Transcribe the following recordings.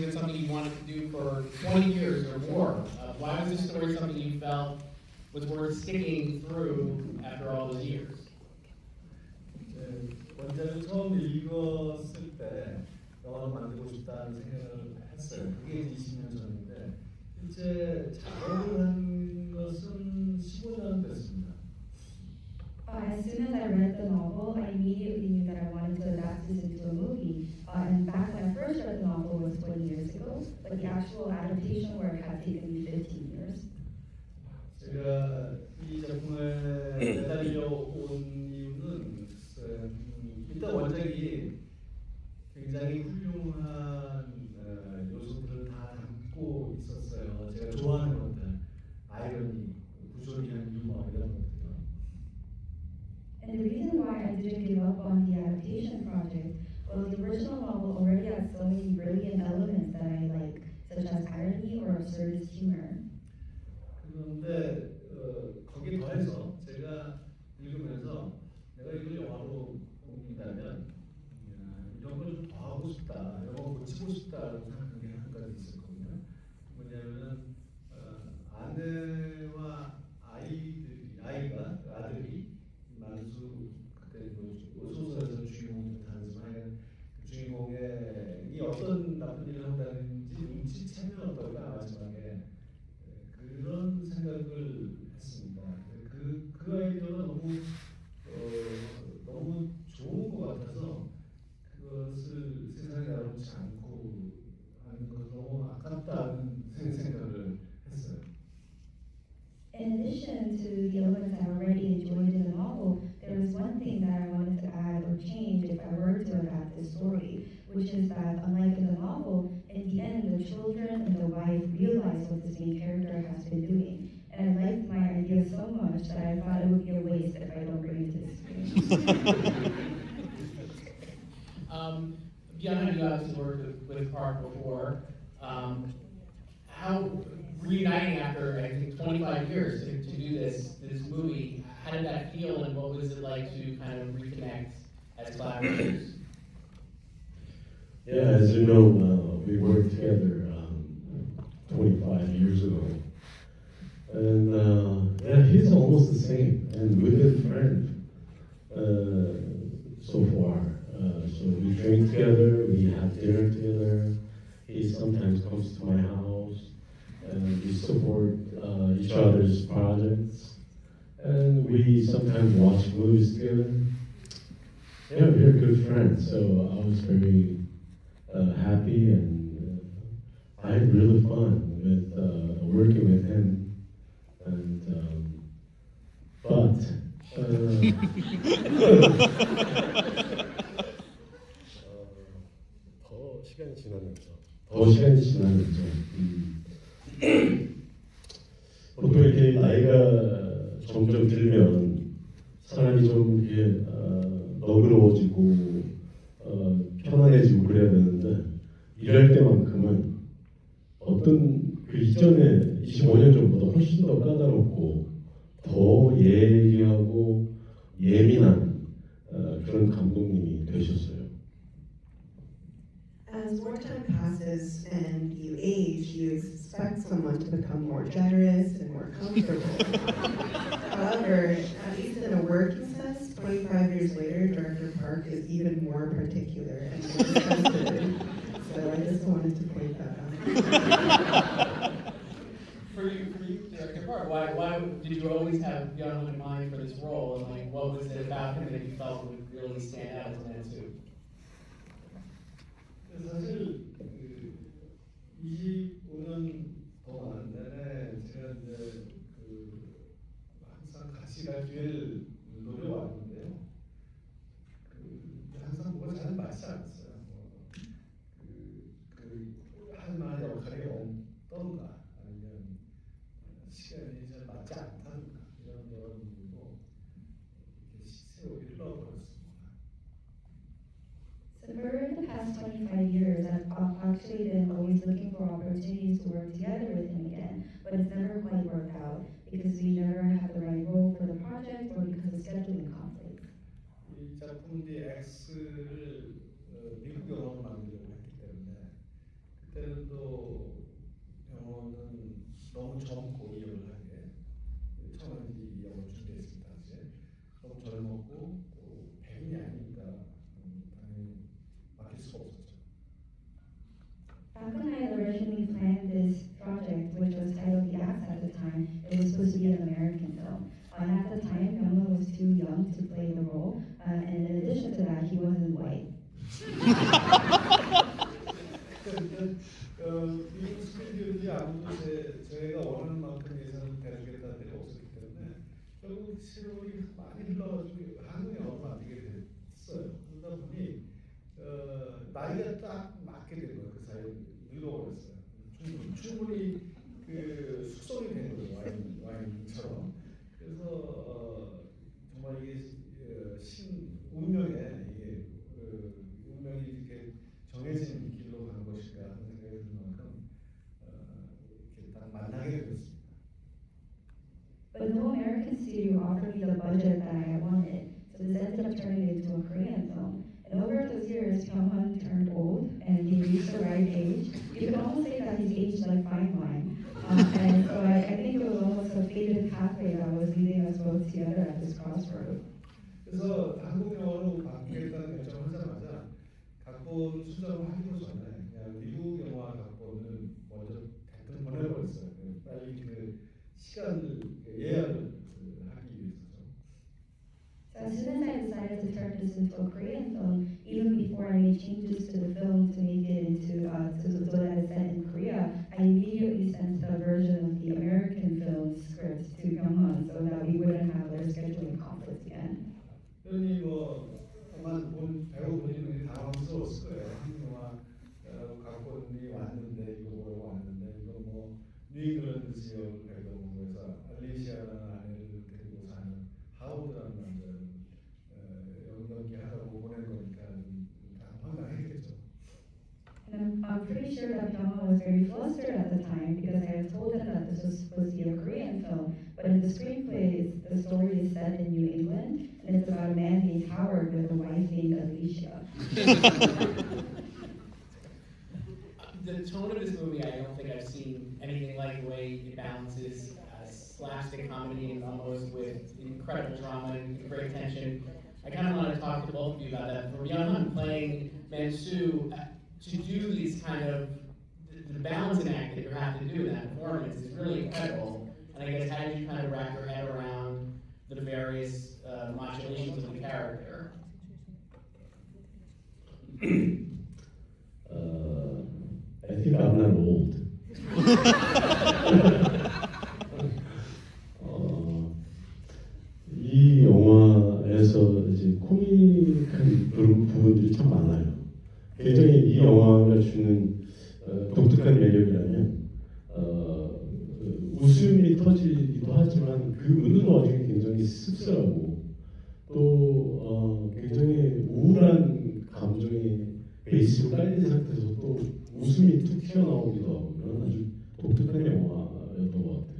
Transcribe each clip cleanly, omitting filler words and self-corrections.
been something you wanted to do for 20 years or more. Why was this story something you felt was worth sticking through after all those years? 원작을 처음 읽었을 때 영화를 만들고 싶다는 생각을 했어요. 그게 20년 전인데 실제 작업을 한 것은 15년 됐습니다. As soon as I read the novel, I immediately knew that I wanted to adapt this into a movie. And back when I first read the novel was 20 years ago, but the actual adaptation work had taken me 15 years. 제가 이 작품에 매달려 온 이유는 일단 원작이 굉장히 훌륭한 요소들을 다 담고 있었어요. 제가 좋아하는 것들, 아이러니, 부조리한 유머 이런 것들요. And the reason why I didn't give up on the adaptation project was the original novel already had so many brilliant elements that I like, such as irony or absurdist humor. 그런데 거기에 더해서 제가 읽으면서 내가 이걸 영화로 옮긴다면 이런 걸 좀 더 하고 싶다, 이런 거 고치고 싶다라고 생각한 게 한 가지 있었거든요. 뭐냐면은 아내와 아들이 만수 그때 소설에서 주인공이 다르지만 그 주인공이 어떤 나쁜 일을 한다든지 눈치채면 어떨까 마지막에 그런 생각을 했습니다. 그 아이디어가 너무 좋은 것 같아서 그것을 세상에 나오지 않고 하는 것 너무 아깝다는 생각을 했어요. In addition to the elements I already enjoyed in the novel, there was one thing that I wanted to add or change if I were to adapt the story, which is that unlike in the novel, in the end the children and the wife realize what this main character has been doing. And I liked my idea so much that I thought it would be a waste if I don't bring it to the screen. Beyond, you obviously worked with Park before. How reuniting after I think 25 years to do this movie, how did that feel, and what was it like to kind of reconnect as collaborators? Yeah, as you know, we worked together 25 years ago, and yeah, he's almost the same, and we've been friends so far. So we drink together, we have dinner together. He sometimes comes to my house, and we support each other's projects, and we sometimes watch movies together. Yeah, we're good friends, so I was very happy, and I had really fun with working with him. And 더 시간이 지나면서 보통 이렇게 나이가 점점 들면 사람이 좀 이렇게 너그러워지고 편안해지고 그래야 되는데 이럴 때만큼은 어떤 그 이전에 25년 전보다 훨씬 더 까다롭고 더 예리하고 예민한 그런 감독님이 되셨어요. As more time passes and you age, you expect someone to become more generous and more comfortable. However, at least in a working sense, 25 years later, Director Park is even more particular and more sensitive. So I just wanted to point that out. For you, Director Park, why did you always have Young in mind for this role, and like what was it about him that you felt would really stand out as Mansu? 사실 25년 동안 내내 제가 이제 항상 같이 갈 기회를 노려왔는데요. 항상 뭐가 잘 맞지 않았어요. 할 만한 역할이 없던가 아니면 시간이 잘 맞지 않다든가 이런 이유로 이렇게 세월이 흘러버렸습니다. So for the past 25 years, I've actually been always looking for opportunities to work together with him again, but it's never quite worked out because we never had the right role for the project or because of scheduling conflicts. 이 작품 디 X를 미국 영화로 만들려고 했기 때문에 그때는 또 병원은 너무 젊고 이 역을 하기에 처음에 이 역을 준비했습니다. 이제 너무 젊었고 또 배우이 아니니까 당연히 맡길 수가 없었죠. Back when I originally planned this project, which was titled Yes at the time, it was supposed to be an American film. At the time, Myung-won was too young to play the role, and in addition to that, he wasn't white. 미국 스튜디오들이 아무도 저희가 원하는 만큼 예산을 대주겠다는 데가 없었기 때문에 결국 시간이 많이 흘러가지고 한국 영화로 만들게 됐어요. 그러다 보니 나이가 딱 맞게 된 거예요. 그 사이에 늙어버렸어요. 충분히 그 숙성이 된 거예요. 와인처럼. 그래서 정말 이게 운명에 이게 운명이 이렇게 정해진 길로 가는 것인가 하는 생각이 드는 만큼 이렇게 딱 만나게 되었습니다. But no American studio offered me the budget that I wanted, so this ended up turning into a Korean film. And over those years, Myung-won turned old, and he reached the right age. You could almost say that he's aged like fine wine. And so I think it was almost a fated pathway that was leading us both together at this crossroad. 그래서 한국 영화로 바꾸겠다는 결정을 하자마자 각본 수정을 하기도 전에 그냥 미국 영화 각본을 먼저 대뜸 보내버렸어요. 빨리 그 시간을 예약을 하기 위해서죠. So as soon as I decided to turn this into a Korean film, even before I made changes to the film to make it into so that it's set in Korea, I immediately sent a version of the American film script to Myung-won so that we wouldn't have their scheduling conflicts again. 그러니 뭐 아마 배우 본인이 당황스러웠을 거예요. 한국 영화 각본이 왔는데 이거 뭐라고 왔는데 이거 뭐 뉴잉글랜드 지역 배경으로 해서 알리시아라는 아내를 데리고 사는 하우드라는 남자를 연기하라고 보낸 거니까 다 황당했겠죠. And I'm pretty sure that Myung-won was very flustered at the time because I had told him that this was supposed to be a Korean film, but in the screenplay, the story is set in New England, and it's about a man named Howard with a wife named Alicia. The tone of this movie, I don't think I've seen anything like the way it balances slapstick comedy and almost with incredible drama and great tension. I kind of want to talk to both of you about that. For Myung-won playing Mansu, to do these kind of, the balancing act that you have to do in that performance is really incredible. And I guess how did you kind of wrap your head around the various modulations of the character? I think I'm not old. 이 영화에서 이제 코믹한 그런 부분들이 참 많아요. 굉장히 이 영화가 주는 독특한 매력이라면 웃음이 터지기도 하지만 그 웃는 와중에 굉장히 씁쓸하고 또 굉장히 우울한 감정이 베이스로 깔린 상태에서 또 웃음이 툭 튀어나오기도 하고 그런 아주 독특한 영화였던 것 같아요.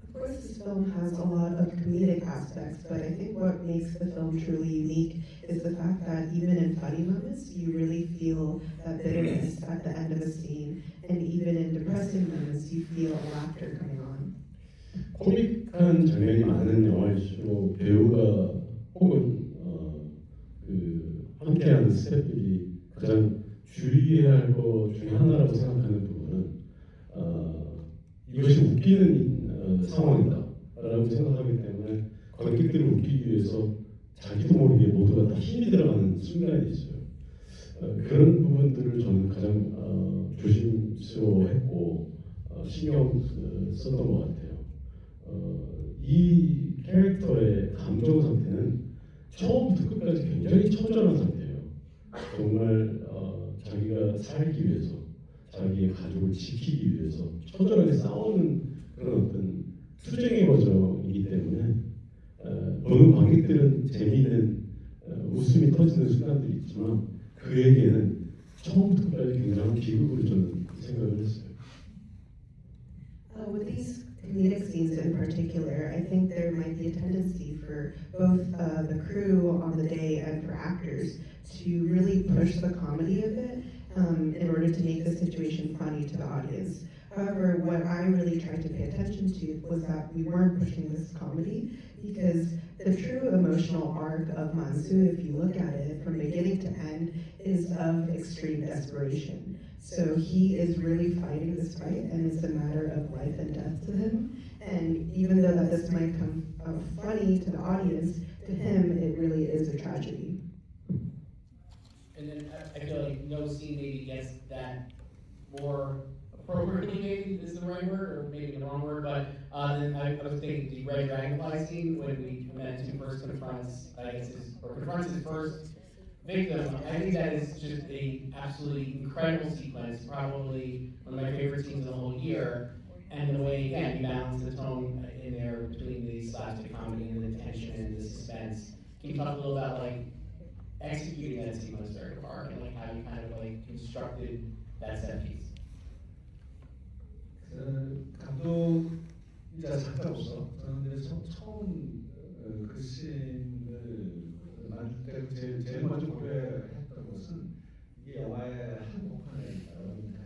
Of course, this film has a lot of comedic aspects, but I think what makes the film truly unique is the fact that even in funny moments, you really feel that bitterness at the end of a scene, and even in depressing moments, you feel laughter coming on. 코믹한 장면이 많은 영화일수록 배우가 혹은 함께하는 스태프들이 가장 주의해야 할 것 중에 하나라고 생각하는 부분은 이것이 웃기는 상황이다라고 생각하기 때문에 관객들을 웃기기 위해서 자기도 모르게 모두가 다 힘이 들어가는 순간이 있어요. 그런 부분들을 저는 가장 조심스러워했고 신경 썼던 것 같아요. 이 캐릭터의 감정 상태는 처음부터 끝까지 굉장히 처절한 상태예요. 정말 자기가 살기 위해서, 자기의 가족을 지키기 위해서 처절하게 싸우는 그런 어떤 투쟁의 과정이기 때문에 보는 관객들은 재미있는 웃음이 터지는 순간들이 있지만 그에게는 처음부터 끝까지 굉장한 비극으로 저는 생각을 했어요. With these comedic scenes in particular, I think there might be a tendency for both the crew on the day and for actors to really push the comedy a bit in order to make the situation funny to the audience. However, what I really tried to pay attention to was that we weren't pushing this comedy, because the true emotional arc of Mansu, if you look at it from beginning to end, is of extreme desperation. So he is really fighting this fight, and it's a matter of life and death to him. And even though that this might come funny to the audience, to him it really is a tragedy. And then I feel like no scene maybe gets that more appropriately, maybe is the right word, or maybe the wrong word, but then I was thinking the Red Dragonfly scene when Mansu first confronts, confronts his first victim. I think that is just a absolutely incredible sequence, probably one of my favorite scenes of the whole year. And the way, again, you balance the tone in there between the slapstick comedy and the tension and the suspense. Can you talk a little about like executing that sequence very far and like how you kind of like constructed that set piece? 감독이자 작가로서 저는 이제 처음 그 씬을 만들 때 제일 먼저 고려했던 것은 이게 영화의 한 복판에 있다는 겁니다.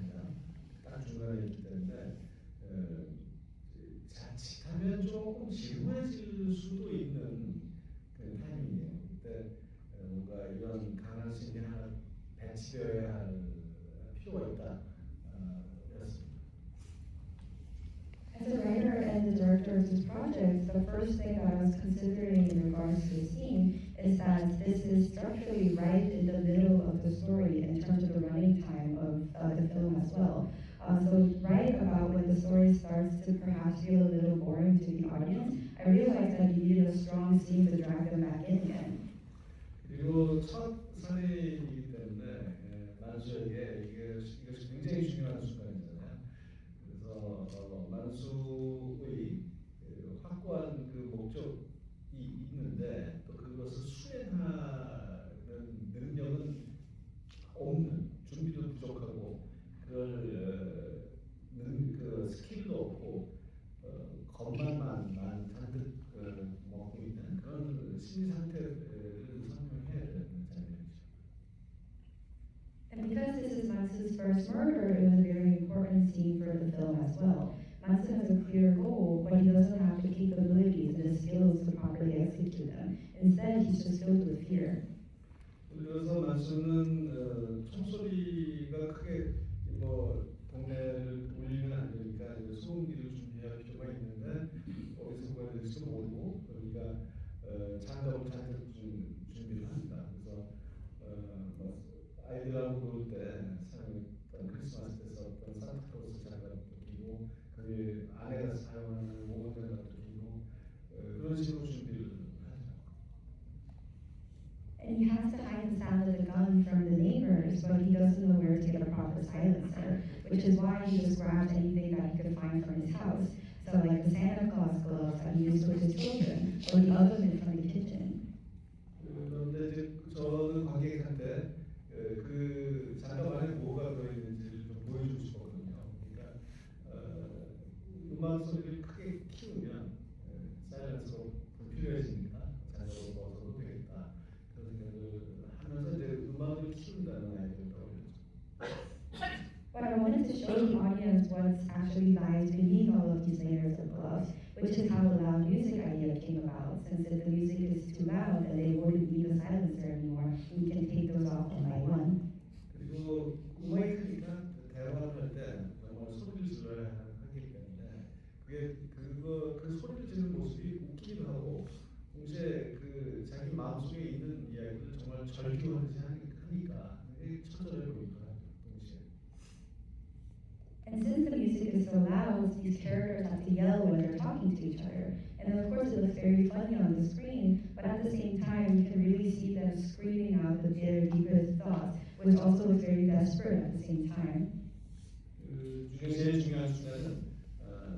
딱 중간에 있기 때문에 자칫하면 조금 지루해질 수도 있는 그 타이밍이에요. 그때 뭔가 이런 강한 씬이 하나 배치되어야 할 필요가 있다. As a writer and the director of this project, the first thing that I was considering in regards to the scene is that this is structurally right in the middle of the story in terms of the running time of the film as well. So right about when the story starts to perhaps feel a little boring to the audience, I realized that you needed a strong scene to drag them back in again. 그리고 첫 사례이기 때문에 만수에게 이것이 굉장히 중요한 순간이잖아요. 그래서 만수의 확고한 그 목적이 있는데 또 그것을 수행하는 능력은 없는, 준비도 부족하고 그걸 그 스킬도 없고 겁만 잔뜩 먹고 있는 그런 심리 상태를 설명해야 되는 장면이죠. And because this is Mansu's first murder, it was a very important scene for the film as well. Mansu has a clear goal, but he doesn't have the capabilities and the skills to properly execute them. Instead, he's just filled with fear. 그래서 만수는 총소리가 크게 동네를 울리면 안 되니까 소음기를 준비할 필요가 있는데 어디서 뭐가 될지도 모르고 우리가 장갑을 잔뜩 준비를 합니다. 그래서 아이들하고 놀 때 사용했던 크리스마스 때 썼던 산타클로스 장갑도 끼고 그 아내가 사용하는 모건 장갑도 끼고 그런 식으로 준비를 하죠. And he has to hide the sound of the gun from the neighbors, but he doesn't know where to get a proper silencer, which is why he just grabs anything that he could find from his house. So like the Santa Claus gloves that he used with his children, or the oven from the kitchen. 그런데 이제 저는 관객한테 그 장갑 안에 뭐가 들어있는지를 좀 보여주고 싶었거든요. 그러니까 음악 소리를 크게 키우면 사이렌스가 불필요해지니까 장갑을 벗어도 되겠다. 그런 생각을 하면서 이제 음악을 키운다는 아이디어를 떠올렸죠. But I wanted to show the audience what's actually lies beneath all of these layers of gloves, which is how the loud music idea came about. Since if the music is too loud, then they wouldn't need a silencer anymore. We can take those off one by one. 그리고 음악이 크니까 대화를 할 때 정말 소리를 질러야 하기 때문에 그 소리를 지르는 모습이 웃기기도 하고 동시에 그 자기 마음속에 있는 이야기를 정말 절규하듯이 하니까 되게 처절해 보이더라고요. And since the music is so loud, these characters have to yell when they're talking to each other. And of course it looks very funny on the screen, but at the same time you can really see them screaming out their deepest thoughts, which also looks very desperate at the same time. 그 중에 제일 중요한 순간은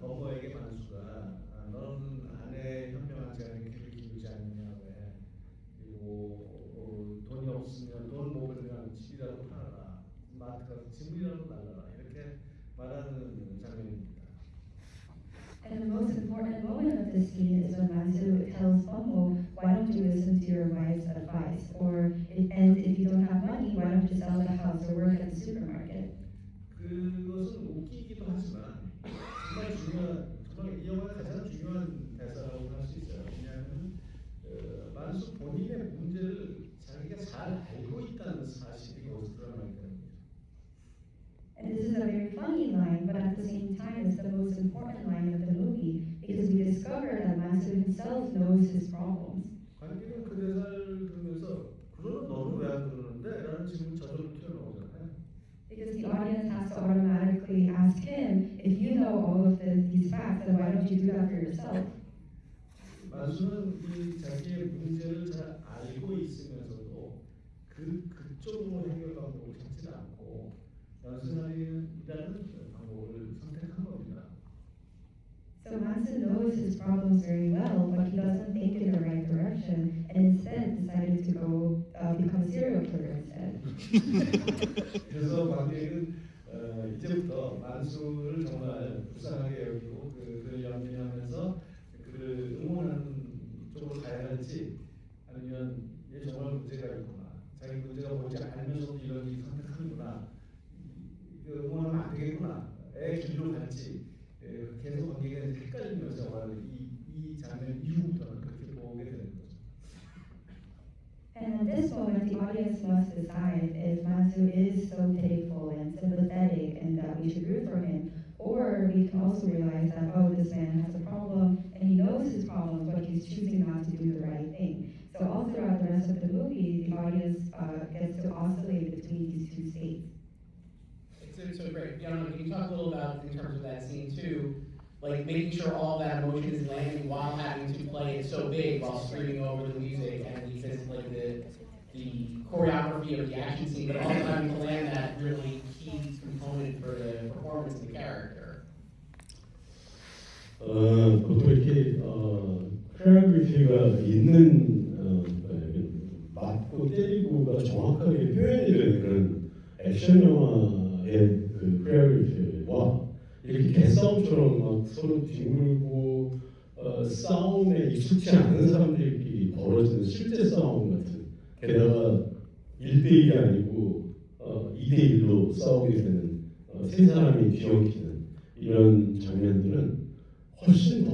범버에게 만수가 너는 아내의 현명하지 않은 길을 기르지 않느냐 왜 그리고 돈이 없으면 돈 못 벌면 집이라도 팔아라 마트 가서 짐이라도 날라라 이렇게 말하는 장면입니다. And the most important moment of this scene is when Mansu tells Bumbo, why don't you listen to your wife's advice? And if you don't have money, why don't you just sell the house or work at the supermarket. 그것은 웃기기도 하지만 정말 이 영화의 가장 중요한 대사라고 할 수 있어요. 왜냐하면 만수 본인의 문제를 자기가 잘 알고 있다는 사실이 거기서 드러나 있다는 거죠. And this is a very funny line, but at the same time, it's the most important line of the movie because we discover that Mansu himself knows his problems. 관객은 그 대사를 들으면서 그러면 너는 왜 안 그러는데? 라는 질문 저절로 튀어나오잖아요. Because the audience has to automatically ask him, if you know all of these facts, then why don't you do that for yourself? 만수는 이 자기의 문제를 잘 알고 있으면서도 그쪽으로 해결 방법을 찾지 않고 단순하게라는 방법을 선택한 겁니다. So Mansu knows his problems very well, but he doesn't think in the right direction, and instead decided to go become a serial killer instead. 그래서 관객은 이제부터 만수를 정말 불쌍하게 여기고 그를 연민하면서 그를 응원하는 쪽으로 가야 할지 아니면 얘 정말 문제가 있구나 자기 문제가 뭔지 알면서도 이런 일 선택하는구나 응원하면 안 되겠구나의 길로 갈지 계속 관객은 헷갈리면서 이 장면 이후부터는 그렇게 보게 되는 거죠. And at this moment, the audience must decide if Mansu is so pitiful and sympathetic and that we should root for him, or we can also realize that, oh, this man has a problem and he knows his problems, but he's choosing not to do the right thing. So all throughout the rest of the movie, the audience gets to oscillate between these two states. So great. Can you talk a little about, in terms of that scene too, like making sure all that emotion is landing while having to play it so big while screaming over the music and like the choreography of the action scene, but also having to land that really key component for the performance of the character. 보통 이렇게 코리오그래피가 있는 맞고 때리고가 정확하게 표현이 되는 그런 액션 영화의 그 코리오그래피와 이렇게 개싸움처럼 막 서로 뒹굴고 싸움에 익숙치 않은 사람들끼리 벌어지는 실제 싸움 같은 게다가 1대1이 아니고 2대1로 싸우게 되는 세 사람이 뒤엉키는 이런 장면들은 훨씬 더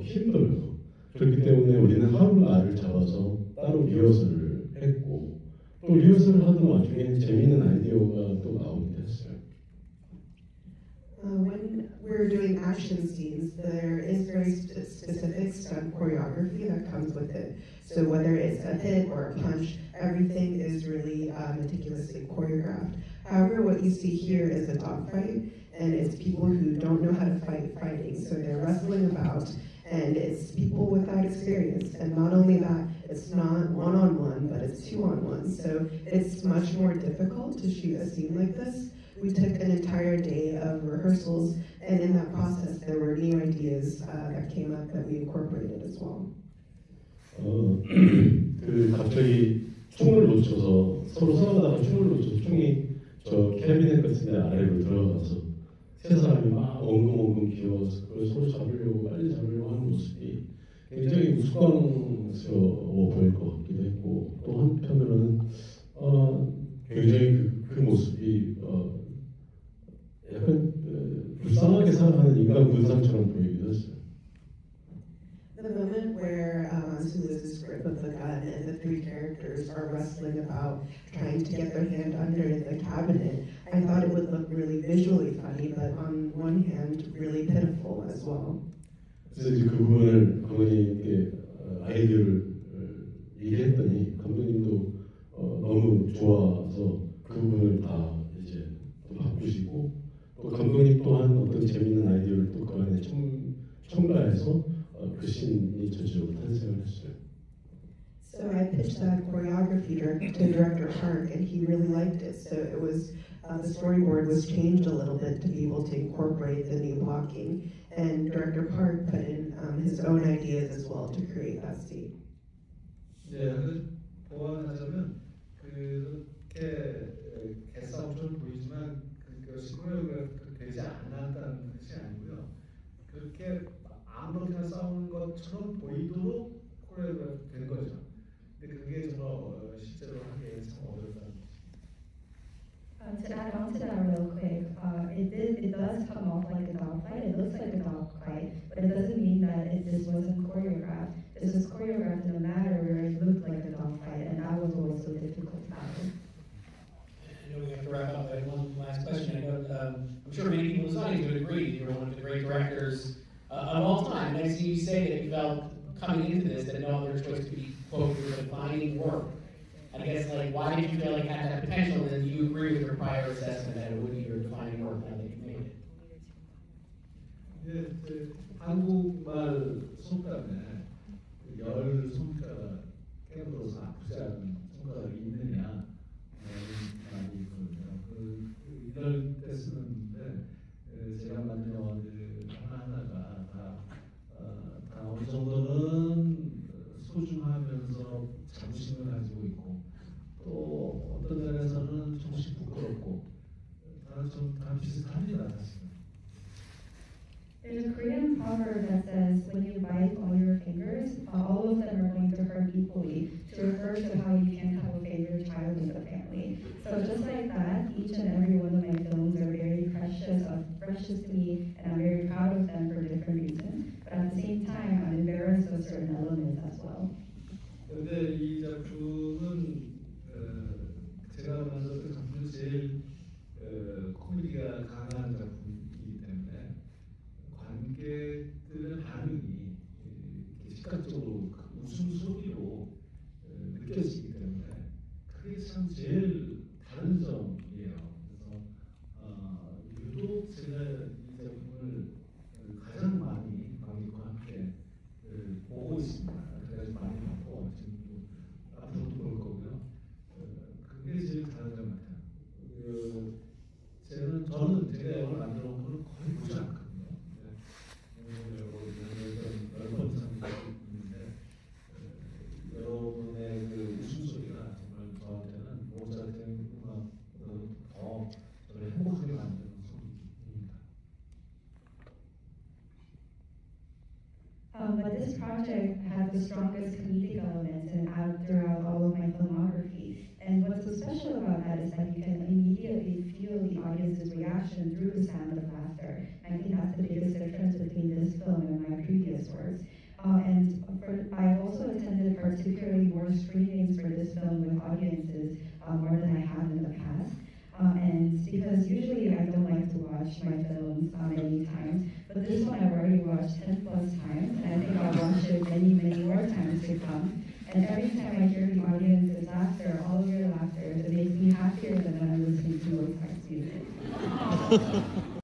힘들어요. 그렇기 때문에 우리는 하루 날을 잡아서 따로 리허설을 했고 또 리허설을 하던 와중에 재미있는 아이디어가 또 나오기도 했어요. When we're doing action scenes, there is very specific stunt choreography that comes with it. So whether it's a hit or a punch, everything is really meticulously choreographed. However, what you see here is a dogfight, and it's people who don't know how to fighting. So they're wrestling about, and it's people without experience. And not only that, it's not one-on-one, but it's two-on-one. So it's much more difficult to shoot a scene like this. We took an entire day of rehearsals, and in that process, there were new ideas that came up that we incorporated as well. 갑자기 총을 놓쳐서 서로 싸우다가 총을 놓쳐서 총이 저 캐비넷 같은 데 아래로 들어가서 세 사람이 막 엉금엉금 기어서 그걸 서로 잡으려고 빨리 잡으려고 하는 모습이 굉장히 우스꽝스러워 보일 것 같기도 했고 또 한편으로는 굉장히 그 모습이 약간 불쌍하게 살아가는 인간 군상처럼 보이기도 했어요. The moment where Mansu loses grip of the gun and the three characters are wrestling about trying to get their hand under the cabinet, I thought it would look really visually funny, but on one hand, really pitiful as well. 그래서 이제 그 부분을 감독님께 아이디어를 얘기했더니 감독님도 너무 좋아서 그 부분을 다 이제 또 바꾸시고 또 감독님 또한 어떤 재밌는 아이디어를 또 그 안에 첨가해서 그 씬이 전체적으로 탄생을 했어요. So I pitched that choreography to Director Park, and he really liked it. So it was the storyboard was changed a little bit to be able to incorporate the new blocking, and Director Park put in his own ideas as well to create that scene. 네, 보완하자면 그렇게 개싸움처럼 보이지만 그것이 코리오그래피 되지 않았다는 것이 아니고요. 그렇게 아무렇게나 싸우는 것처럼 보이도록 코리오그래피 된 거죠. 근데 그게 정말 실제로 하기에 참 어렵다는 거죠. To add on to that real quick, it does come off like a dog fight. It looks like a dog fight, but it doesn't mean that this wasn't choreographed. This was choreographed in a manner where it looked like a dog fight, and that was also difficult to happen. I know we have to wrap up. I have one last question. I know, I'm sure many people in the audience would agree that you're one of the great directors of all time. And I see you say that you felt coming into this that no other choice could be, quote, your defining work. I guess, like, why did you feel like it had that potential, and do you agree with your prior assessment that it would be your defining work now that you've made it? 예, 한국말 속담에 열 손가락 깨물어서 아프지 않은 손가락이 있느냐 말이 있거든요. 이럴 때 쓰는데 제가 만든 영화들 하나하나가 다 어느 정도는 소중하면서 자부심을 가지고 있고 또 어떤 면에서는 조금씩 부끄럽고 다 비슷합니다 사실은. There's a Korean proverb that says, when you bite all your fingers, all of them are going to hurt equally, to refer to how you can't have a favorite child in the family. So just like that, each and every one of my films are very precious to me, and I'm very proud of them for different reasons. But at the same time, I'm embarrassed of certain elements as well. 근데 이 작품은 제가 만들었던 작품 제일 코미디가 강한 작품이기 때문에 관객들의 반응이 시각적으로 웃음소리로 느껴지기 때문에 그게 참 제일 다른 점이에요. 그래서 유독 제가 이 작품을 가장 많이 관객과 함께 보고 있습니다. 그래서 많이 봤고 지금 앞으로도 볼 거고요. 그게 제일 다른 점 같아요. 저는 제가 영화를 만들어 놓은 걸 거의 보지 않거든요. 몇 번 이상 있는데 여러분의 그 웃음소리가 정말 저한테는 모자라는 음악보다도 더 저를 행복하게 만드는 소리입니다. But this project had the strongest comedic elements throughout all of my filmography. And what's so special about that is that you can immediately feel the audience's reaction through the sound of laughter. I think that's the biggest difference between this film and my previous works. I've also attended particularly more screenings for this film with audiences more than I have in the past. And because usually I don't like to watch my films many times, but this one I've already watched 10 plus times, and I think I'll watch it many, many more times to come. And every time I hear the audience's laughter, all of your